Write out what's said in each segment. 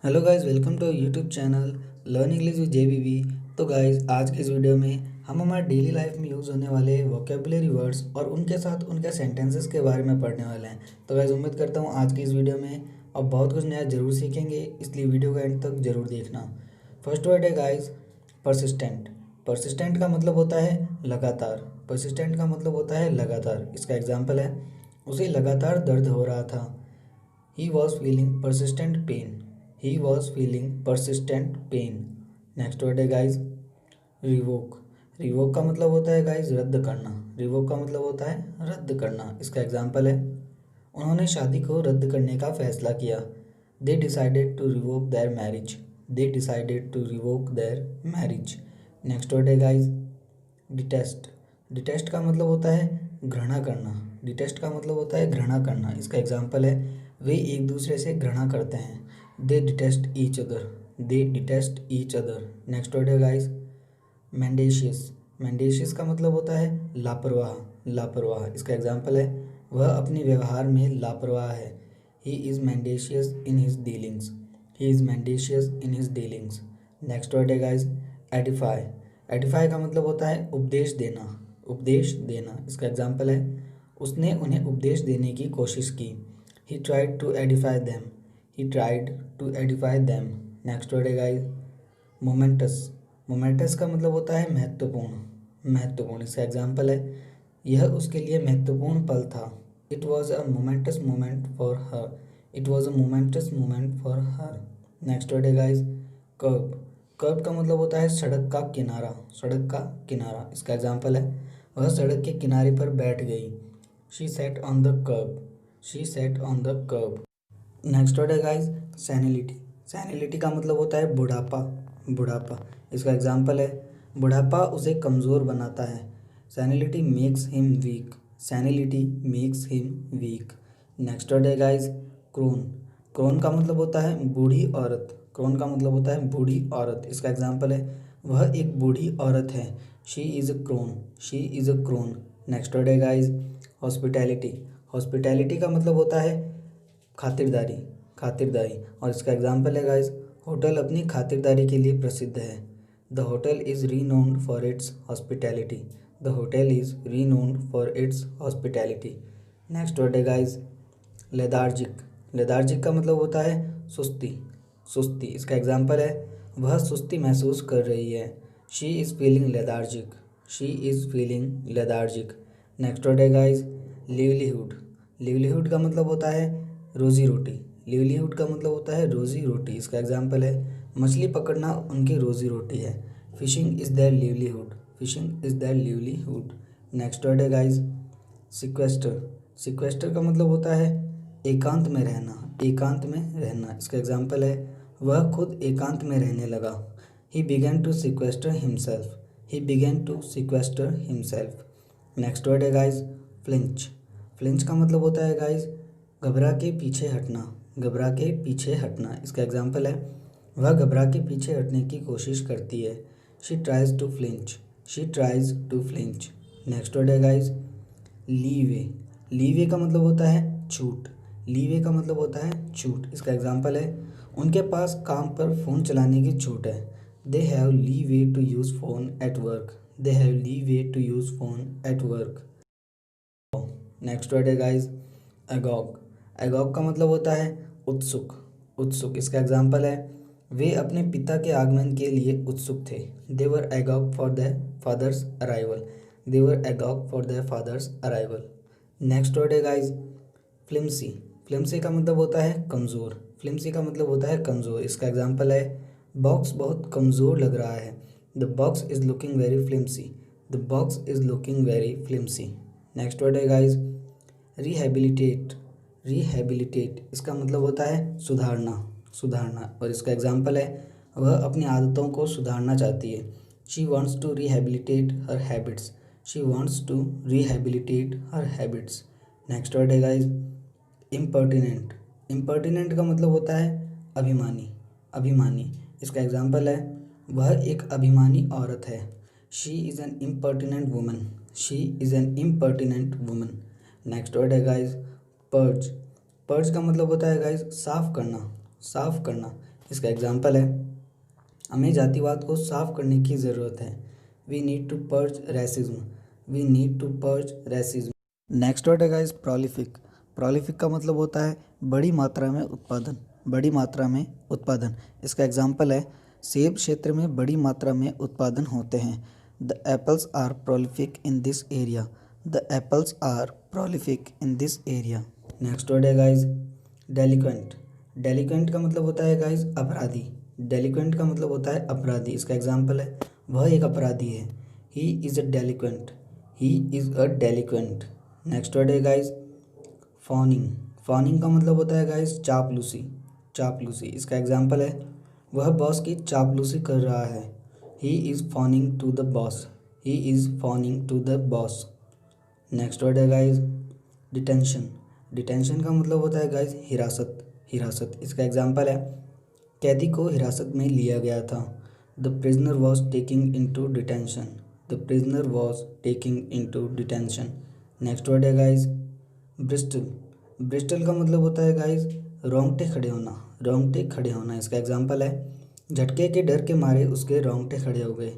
Hello guys, welcome to YouTube channel learn English with JBB. तो guys, आज के इस वीडियो में हम हमारे डेली लाइफ में यूज़ होने वाले वोकेबुलरी वर्ड्स और उनके साथ उनके सेंटेंसेस के बारे में पढ़ने वाले हैं। तो गाइस, उम्मीद करता हूँ आज की इस वीडियो में आप बहुत कुछ नया ज़रूर सीखेंगे, इसलिए वीडियो का एंड तक ज़रूर देखना। फर्स्ट वर्ड है गाइस परसिस्टेंट। परसिस्टेंट का मतलब होता है लगातार। परसिस्टेंट का मतलब होता है लगातार। इसका एग्जाम्पल है, उसे लगातार दर्द हो रहा था। He was feeling persistent pain. He was feeling persistent pain. Next word है गाइज रिवोक। रिवोक का मतलब होता है गाइज रद्द करना। रिवोक का मतलब होता है रद्द करना। इसका एग्जाम्पल है, उन्होंने शादी को रद्द करने का फैसला किया। They decided to revoke their marriage. They decided to revoke their marriage. Next word है गाइज डिटेस्ट। डिटेस्ट का मतलब होता है घृणा करना। डिटेस्ट का मतलब होता है घृणा करना। इसका एग्जाम्पल है, वे एक दूसरे से घृणा करते हैं। They detest each other. They detest each other. Next word है गाइस मेंडेशियस। मेंडेशियस का मतलब होता है लापरवाह। लापरवाह। इसका एग्जाम्पल है, वह अपने व्यवहार में लापरवाह है। He is mendacious in his dealings. He is mendacious in his dealings. Next word है गाइस एडिफाई। एडिफाई का मतलब होता है उपदेश देना। उपदेश देना। इसका एग्जाम्पल है, उसने उन्हें उपदेश देने की कोशिश की। He tried to edify them. He tried to edify them. Next word है गाइस मोमेंटस। मोमेंटस का मतलब होता है महत्वपूर्ण। महत्वपूर्ण। इसका एग्जाम्पल है, यह उसके लिए महत्वपूर्ण पल था। It was a moments moment for her. It was a moments moment for her. Next word है गाइस कर्ब। कर्ब का मतलब होता है सड़क का किनारा। सड़क का किनारा। इसका एग्जाम्पल है, वह सड़क के किनारे पर बैठ गई। She sat on the kerb. She sat on the kerb. Next word है गाइस सैनिलिटी। सैनिलिटी का मतलब होता है बुढ़ापा। बुढ़ापा। इसका एग्जाम्पल है, बुढ़ापा उसे कमज़ोर बनाता है। Senility makes him weak. Senility makes him weak. Next word है गाइस क्रोन। क्रोन का मतलब होता है बूढ़ी औरत। क्रोन का मतलब होता है बूढ़ी औरत। इसका एग्जाम्पल है, वह एक बूढ़ी औरत है। She is a crone. She is a crone. Next word है गाइस हॉस्पिटैलिटी। हॉस्पिटैलिटी का मतलब होता है खातिरदारी। खातिरदारी। और इसका एग्जाम्पल है गाइस, होटल अपनी खातिरदारी के लिए प्रसिद्ध है। The hotel is renowned for its hospitality. The hotel is renowned for its hospitality. Next word है गाइस लेदार्जिक। लेदार्जिक का मतलब होता है सुस्ती। सुस्ती। इसका एग्जाम्पल है, वह सुस्ती महसूस कर रही है। She is feeling lethargic. She is feeling lethargic. Next word है गाइस लिवलीहुड। लिवलीहुड का मतलब होता है रोज़ी रोटी। लिवलीहुड का मतलब होता है रोज़ी रोटी। इसका एग्जाम्पल है, मछली पकड़ना उनकी रोज़ी रोटी है। Fishing is their livelihood. Fishing is their livelihood. Next word है गाइस सिक्वेस्टर। सिक्वेस्टर का मतलब होता है एकांत में रहना। एकांत में रहना। इसका एग्जाम्पल है, वह खुद एकांत में रहने लगा। He began to sequester himself. He began to sequester himself. Next word है गाइस फ्लिंच। फ्लिंच का मतलब होता है गाइस घबरा के पीछे हटना। घबरा के पीछे हटना। इसका एग्जाम्पल है, वह घबरा के पीछे हटने की कोशिश करती है। She tries to flinch. She tries to flinch. Next word है गाइस लीवे। लीवे का मतलब होता है छूट। लीवे का मतलब होता है छूट। इसका एग्जाम्पल है, उनके पास काम पर फ़ोन चलाने की छूट है। They have leeway to use phone at work. They have leeway to use phone at work. Next word है गाइस एगॉग। एगॉग का मतलब होता है उत्सुक। उत्सुक। इसका एग्जाम्पल है, वे अपने पिता के आगमन के लिए उत्सुक थे। They were agog for the father's arrival. They were agog for the father's arrival. Next word है गाइस फ्लिम्सी। फ्लिम्सी का मतलब होता है कमज़ोर। फ्लिम्सी का मतलब होता है कमज़ोर। इसका एग्जाम्पल है, बॉक्स बहुत कमज़ोर लग रहा है। The box is looking very फ्लिम्सी। The box is looking very फ्लिम्सी। Next word है गाइस रिहेबिलिटेट। रिहेबिलिटेट। इसका मतलब होता है सुधारना। सुधारना। और इसका एग्जाम्पल है, वह अपनी आदतों को सुधारना चाहती है। She wants to rehabilitate her habits. She wants to rehabilitate her habits. Next word है गाइस इम्पर्टिनेंट। इम्पर्टिनेंट का मतलब होता है अभिमानी। अभिमानी। इसका एग्जाम्पल है, वह एक अभिमानी औरत है। She is an impertinent woman. She is an impertinent woman. Next word है गाइस पर्ज। पर्ज का मतलब होता है गाइस साफ करना। साफ करना। इसका एग्जाम्पल है, हमें जातिवाद को साफ करने की ज़रूरत है। We need to purge racism. We need to purge racism. Next word है गाइस प्रोलिफिक। प्रोलिफिक का मतलब होता है बड़ी मात्रा में उत्पादन। बड़ी मात्रा में उत्पादन। इसका एग्जाम्पल है, सेब क्षेत्र में बड़ी मात्रा में उत्पादन होते हैं। The apples are prolific in this area. The apples are prolific in this area. Next word है गाइस डेलिक्वेंट। डेलिक्वेंट का मतलब होता है गाइस अपराधी। डेलिक्वेंट का मतलब होता है अपराधी। इसका एग्जाम्पल है, वह एक अपराधी है। He is a delinquent. He is a delinquent. Next word है गाइस फॉनिंग। फॉनिंग का मतलब होता है गाइस चापलूसी। चापलूसी। इसका एग्जाम्पल है, वह बॉस की चापलूसी कर रहा है। He is fawning to the boss. He is fawning to the boss. Next word है गाइस डिटेंशन। डिटेंशन का मतलब होता है गाइस हिरासत। हिरासत। इसका एग्जाम्पल है, कैदी को हिरासत में लिया गया था। The prisoner was taking into detention. The prisoner was taking into detention. Next word है गाइस ब्रिस्टल। ब्रिस्टल का मतलब होता है गाइस रोंगटे खड़े होना। रोंगटे खड़े होना। इसका एग्जाम्पल है, झटके के डर के मारे उसके रोंगटे खड़े हो गए।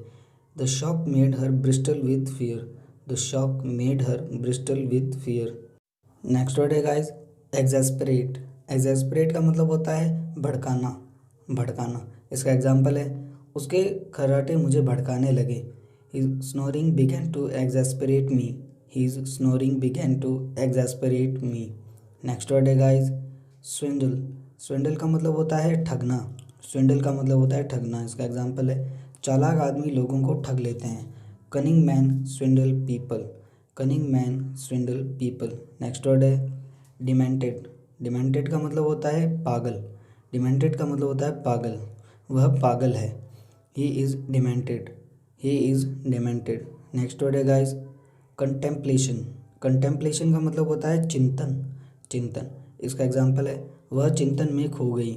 The shock made her Bristol with fear. The shock made her Bristol with fear. Next word है गाइस एग्जैस्परेट। एग्जैस्परेट का मतलब होता है भड़काना। भड़काना। इसका एग्जाम्पल है, उसके खर्राटे मुझे भड़काने लगे। His snoring began to exasperate me. His snoring began to exasperate me. Next word है गाइस स्विंडल। स्विंडल का मतलब होता है ठगना। स्विंडल का मतलब होता है ठगना। इसका एग्जाम्पल है, चालाक आदमी लोगों को ठग लेते हैं। Cunning man स्विंडल people. Cunning man स्विंडल people. Next word है डिमेंटेड। डिमेंटेड का मतलब होता है पागल। डिमेंटेड का मतलब होता है पागल। वह पागल है। He is demented. He is demented. Next word है गाइस कंटेम्पलेशन। कंटेम्पलेशन का मतलब होता है चिंतन। चिंतन। इसका एग्जाम्पल है, वह चिंतन में खो गई।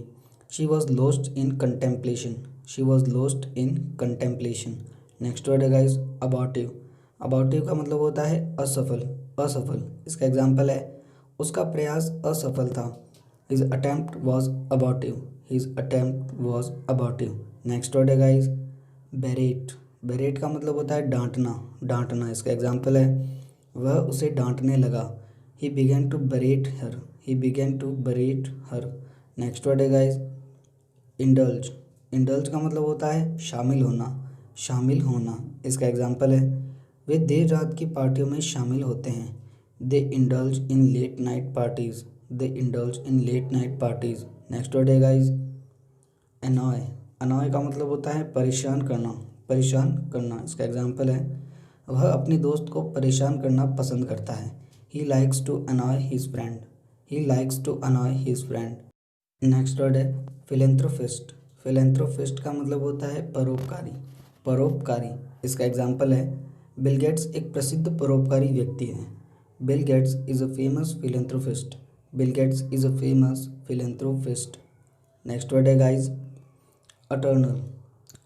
She was lost in contemplation. She was lost in contemplation. Next word है गाइस अबॉर्टिव। अबॉर्टिव का मतलब होता है असफल। असफल। इसका एग्जाम्पल है, उसका प्रयास असफल था। His attempt was abortive. His attempt was abortive. Next word है गाइस बेरेट। बेरेट का मतलब होता है डांटना। डांटना। इसका एग्जाम्पल है, वह उसे डांटने लगा। He began to berate her. He began to berate her. Next word है गाइस इंडल्ज। इंडल्ज का मतलब होता है शामिल होना। शामिल होना। इसका एग्जाम्पल है, वे देर रात की पार्टियों में शामिल होते हैं। They indulge in late night parties. They indulge in late night parties. Next word है गाइस अनॉय। अनॉय का मतलब होता है परेशान करना। परेशान करना। इसका एग्जाम्पल है, वह अपने दोस्त को परेशान करना पसंद करता है। He likes to annoy his friend. He likes to annoy his friend. Next word है फिलेंथ्रोपिस्ट। फिलेंथ्रोपिस्ट का मतलब होता है परोपकारी। परोपकारी। इसका एग्जाम्पल है, बिल गेट्स एक प्रसिद्ध परोपकारी व्यक्ति है। Bill Gates is a famous philanthropist. Bill Gates is a famous philanthropist. Next word है गाइस अटर्नल।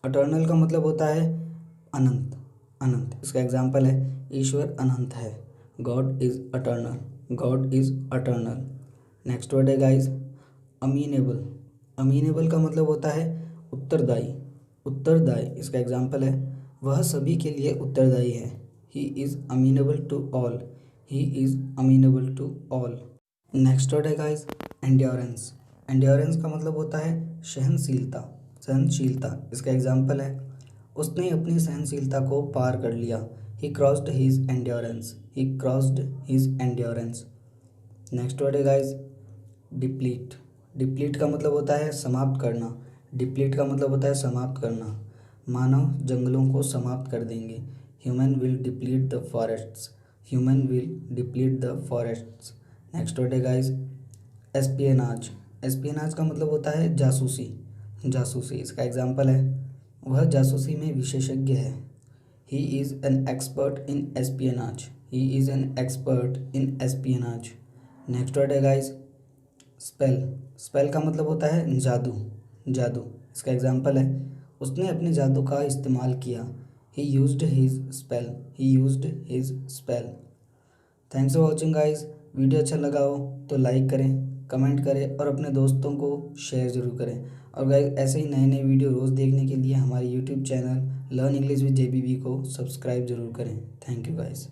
अटर्नल का मतलब होता है अनंत। अनंत। इसका एग्जाम्पल है, ईश्वर अनंत है। God is eternal. God is eternal. Next word है गाइस अमीनेबल। अमीनेबल का मतलब होता है उत्तरदायी। उत्तरदायी। इसका एग्जाम्पल है, वह सभी के लिए उत्तरदायी है। He is amenable to all. He is amenable to all. Next word है गाइस एंड्योरेंस। एंड्योरेंस का मतलब होता है सहनशीलता। सहनशीलता। इसका एग्जाम्पल है, उसने अपनी सहनशीलता को पार कर लिया। He crossed his endurance. He crossed his endurance. Next word है गाइस डिप्लीट। डिप्लीट का मतलब होता है समाप्त करना। डिप्लीट का मतलब होता है समाप्त करना। मानव जंगलों को समाप्त कर देंगे। Human will deplete the forests. Human will deplete the forests. Next word है गाइस एस्पियनाज। एस्पियनाज का मतलब होता है जासूसी। जासूसी। इसका एग्जाम्पल है, वह जासूसी में विशेषज्ञ है। He is an expert in espionage. He is an expert in espionage. Next word है गाइस स्पेल। स्पेल का मतलब होता है जादू। जादू। इसका एग्जाम्पल है, उसने अपने जादू का इस्तेमाल किया। ही used his spell. He used his spell. Thanks for watching guys. Video अच्छा लगा हो तो लाइक करें। कमेंट करें और अपने दोस्तों को शेयर ज़रूर करें। और गाइस ऐसे ही नए नए वीडियो रोज़ देखने के लिए हमारे YouTube channel learn English with JBB को सब्सक्राइब ज़रूर करें। Thank you guys.